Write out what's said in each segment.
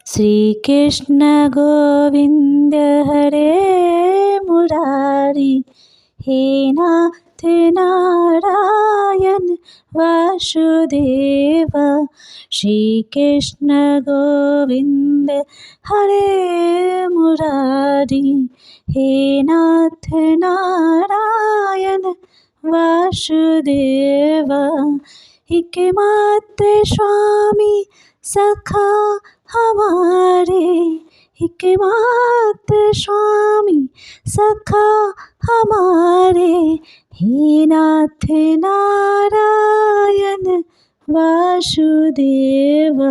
श्री कृष्ण गोविंद हरे मुरारी, हे नाथ नारायण वासुदेव। श्री कृष्ण गोविंद हरे मुरारी, हे नाथ नारायण वासुदेव। एकमात्र स्वामी सखा हमारे, एकमात्र स्वामी सखा हमारे, हे नाथ नारायण वासुदेव।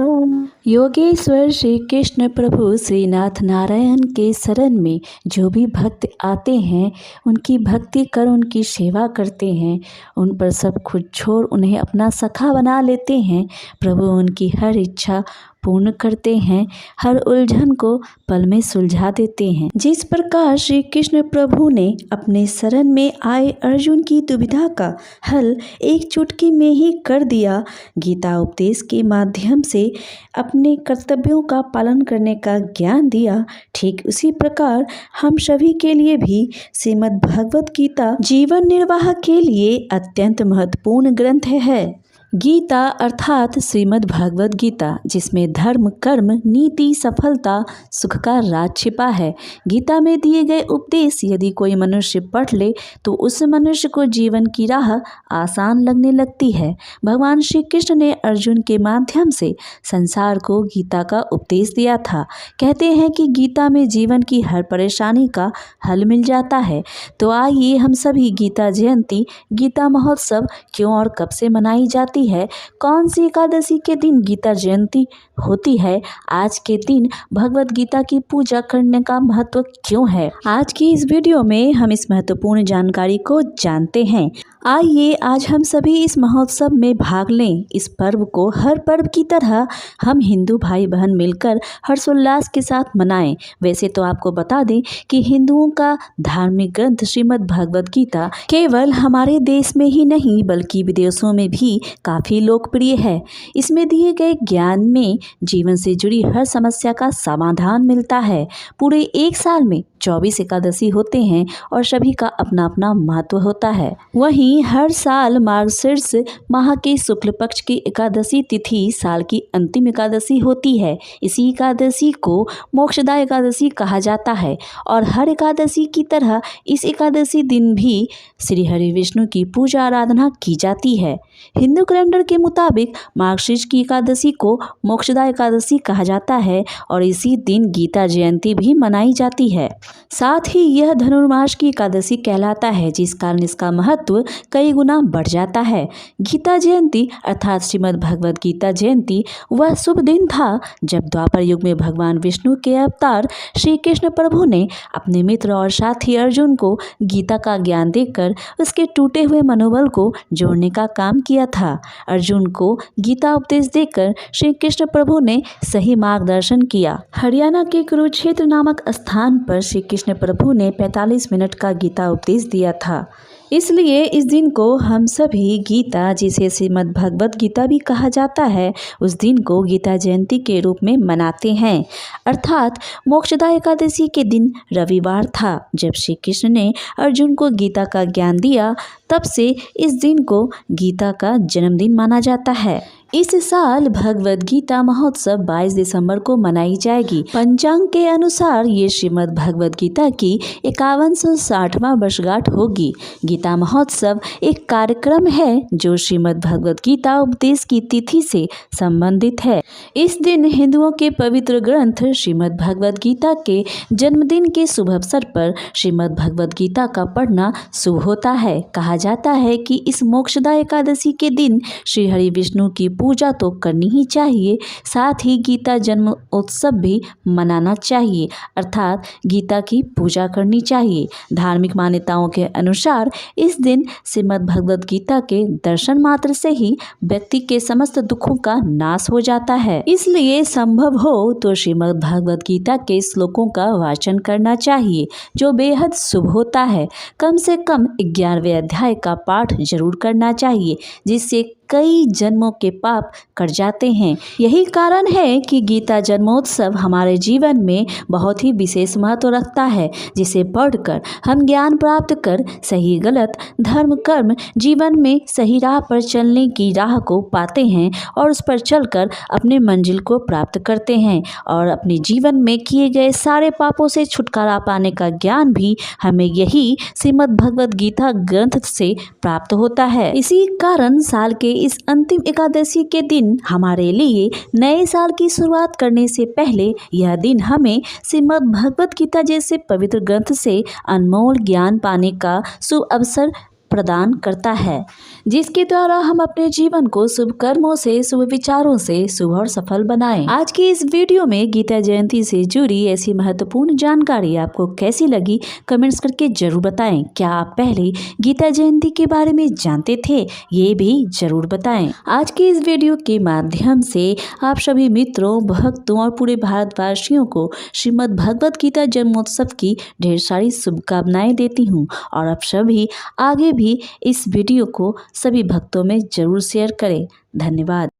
योगेश्वर श्री कृष्ण प्रभु श्रीनाथ नारायण के शरण में जो भी भक्त आते हैं, उनकी भक्ति कर उनकी सेवा करते हैं, उन पर सब कुछ छोड़ उन्हें अपना सखा बना लेते हैं। प्रभु उनकी हर इच्छा पूर्ण करते हैं, हर उलझन को पल में सुलझा देते हैं। जिस प्रकार श्री कृष्ण प्रभु ने अपने शरण में आए अर्जुन की दुविधा का हल एक चुटकी में ही कर दिया, गीता उपदेश के माध्यम से अपने कर्तव्यों का पालन करने का ज्ञान दिया, ठीक उसी प्रकार हम सभी के लिए भी श्रीमद् भगवत गीता जीवन निर्वाह के लिए अत्यंत महत्वपूर्ण ग्रंथ है। गीता अर्थात श्रीमद् भगवत गीता, जिसमें धर्म, कर्म, नीति, सफलता, सुख का राज छिपा है। गीता में दिए गए उपदेश यदि कोई मनुष्य पढ़ ले तो उस मनुष्य को जीवन की राह आसान लगने लगती है। भगवान श्री कृष्ण ने अर्जुन के माध्यम से संसार को गीता का उपदेश दिया था। कहते हैं कि गीता में जीवन की हर परेशानी का हल मिल जाता है। तो आइए हम सभी गीता जयंती, गीता महोत्सव क्यों और कब से मनाई जाती है, कौन सी एकादशी के दिन गीता जयंती होती है, आज के दिन भगवत गीता की पूजा करने का महत्व क्यों है, आज की इस वीडियो में हम इस महत्वपूर्ण जानकारी को जानते हैं। आइए आज हम सभी इस महोत्सव में भाग लें। इस पर्व को हर पर्व की तरह हम हिंदू भाई बहन मिलकर हर्षोल्लास के साथ मनाएं। वैसे तो आपको बता दें कि हिंदुओं का धार्मिक ग्रंथ श्रीमद् भगवत गीता केवल हमारे देश में ही नहीं बल्कि विदेशों में भी काफ़ी लोकप्रिय है। इसमें दिए गए ज्ञान में जीवन से जुड़ी हर समस्या का समाधान मिलता है। पूरे एक साल में 24 एकादशी होते हैं और सभी का अपना अपना महत्व होता है। वहीं हर साल मार्गशीर्ष माह के शुक्ल पक्ष की एकादशी तिथि साल की अंतिम एकादशी होती है। इसी एकादशी को मोक्षदा एकादशी कहा जाता है और हर एकादशी की तरह इस एकादशी दिन भी श्री हरि विष्णु की पूजा आराधना की जाती है। हिंदू कैलेंडर के मुताबिक मार्गशीर्ष की एकादशी को मोक्षदा एकादशी कहा जाता है और इसी दिन गीता जयंती भी मनाई जाती है। साथ ही यह धनुर्मास की एकादशी कहलाता है, जिस कारण इसका महत्व कई गुना बढ़ जाता है। गीता जयंती अर्थात श्रीमद् भगवत गीता जयंती वह शुभ दिन था जब द्वापर युग में भगवान विष्णु के अवतार श्री कृष्ण प्रभु ने अपने मित्र और साथी अर्जुन को गीता का ज्ञान देकर उसके टूटे हुए मनोबल को जोड़ने का काम किया था। अर्जुन को गीता उपदेश देकर श्री कृष्ण प्रभु ने सही मार्गदर्शन किया। हरियाणा के कुरुक्षेत्र नामक स्थान पर श्री कृष्ण प्रभु ने 45 मिनट का गीता उपदेश दिया था। इसलिए इस दिन को हम सभी गीता, जिसे श्रीमद् भगवत गीता भी कहा जाता है, उस दिन को गीता जयंती के रूप में मनाते हैं। अर्थात मोक्षदा एकादशी के दिन रविवार था जब श्री कृष्ण ने अर्जुन को गीता का ज्ञान दिया। तब से इस दिन को गीता का जन्मदिन माना जाता है। इस साल भगवत गीता महोत्सव 22 दिसंबर को मनाई जाएगी। पंचांग के अनुसार ये श्रीमद् भगवत गीता की 5160वां वर्षगांठ होगी। गीता महोत्सव एक कार्यक्रम है जो श्रीमद् भगवत गीता उपदेश की तिथि से संबंधित है। इस दिन हिंदुओं के पवित्र ग्रंथ श्रीमद् भगवत गीता के जन्मदिन के शुभ अवसर पर श्रीमद् भगवत गीता का पढ़ना शुभ होता है। कहा जाता है कि इस मोक्षदा एकादशी के दिन श्री हरि विष्णु की पूजा तो करनी ही चाहिए, साथ ही गीता जन्म उत्सव भी मनाना चाहिए, अर्थात गीता की पूजा करनी चाहिए। धार्मिक मान्यताओं के अनुसार इस दिन श्रीमद् भगवत गीता के दर्शन मात्र से ही व्यक्ति के समस्त दुखों का नाश हो जाता है। इसलिए संभव हो तो श्रीमद् भगवत गीता के श्लोकों का वाचन करना चाहिए, जो बेहद शुभ होता है। कम से कम 11वें अध्याय का पाठ जरूर करना चाहिए, जिससे कई जन्मों के पाप कट जाते हैं। यही कारण है कि गीता जन्मोत्सव हमारे जीवन में बहुत ही विशेष महत्व रखता है, जिसे पढ़कर हम ज्ञान प्राप्त कर सही गलत धर्म कर्म जीवन में सही राह पर चलने की राह को पाते हैं और उस पर चलकर अपने मंजिल को प्राप्त करते हैं और अपने जीवन में किए गए सारे पापों से छुटकारा पाने का ज्ञान भी हमें यही श्रीमद् भगवद गीता ग्रंथ से प्राप्त होता है। इसी कारण साल के इस अंतिम एकादशी के दिन हमारे लिए नए साल की शुरुआत करने से पहले यह दिन हमें श्रीमद् भगवद गीता जैसे पवित्र ग्रंथ से अनमोल ज्ञान पाने का शुभ अवसर प्रदान करता है, जिसके द्वारा हम अपने जीवन को शुभ कर्मों से शुभ विचारों से शुभ और सफल बनाएं। आज की इस वीडियो में गीता जयंती से जुड़ी ऐसी महत्वपूर्ण जानकारी आपको कैसी लगी, कमेंट्स करके जरूर बताएं। क्या आप पहले गीता जयंती के बारे में जानते थे, ये भी जरूर बताएं। आज की इस वीडियो के माध्यम से आप सभी मित्रों, भक्तों और पूरे भारतवासियों को श्रीमद् भगवद गीता जन्मोत्सव की ढेर सारी शुभकामनाएं देती हूँ और आप सभी आगे भी इस वीडियो को सभी भक्तों में जरूर शेयर करें। धन्यवाद।